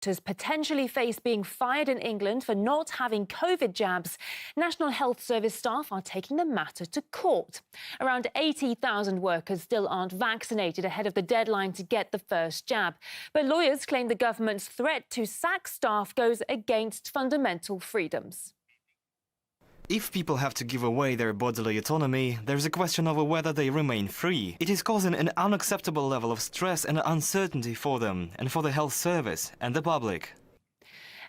Doctors potentially face being fired in England for not having COVID jabs. National Health Service staff are taking the matter to court. Around 80,000 workers still aren't vaccinated ahead of the deadline to get the first jab. But lawyers claim the government's threat to sack staff goes against fundamental freedoms. If people have to give away their bodily autonomy, there's a question over whether they remain free. It is causing an unacceptable level of stress and uncertainty for them, and for the health service and the public.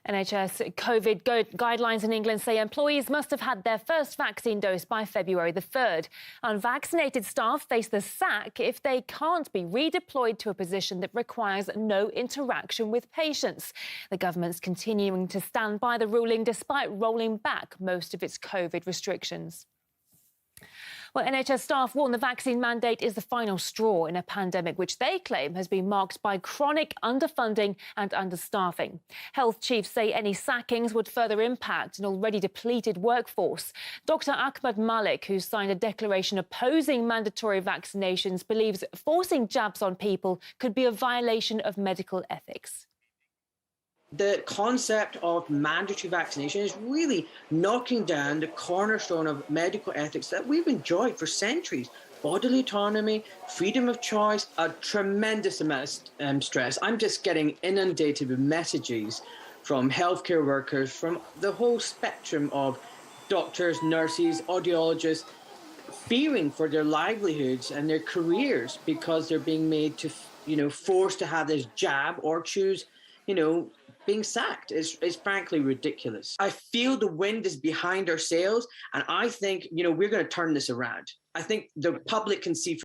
NHS COVID guidelines in England say employees must have had their first vaccine dose by February the 3rd. Unvaccinated staff face the sack if they can't be redeployed to a position that requires no interaction with patients. The government's continuing to stand by the ruling despite rolling back most of its COVID restrictions. Well, NHS staff warn the vaccine mandate is the final straw in a pandemic which they claim has been marked by chronic underfunding and understaffing. Health chiefs say any sackings would further impact an already depleted workforce. Dr. Ahmed Malik, who signed a declaration opposing mandatory vaccinations, believes forcing jabs on people could be a violation of medical ethics. The concept of mandatory vaccination is really knocking down the cornerstone of medical ethics that we've enjoyed for centuries. Bodily autonomy, freedom of choice, a tremendous amount of stress. I'm just getting inundated with messages from healthcare workers, from the whole spectrum of doctors, nurses, audiologists, fearing for their livelihoods and their careers because they're being made to, forced to have this jab or choose, being sacked is frankly ridiculous. I feel the wind is behind our sails, and I think, we're going to turn this around. I think the public can see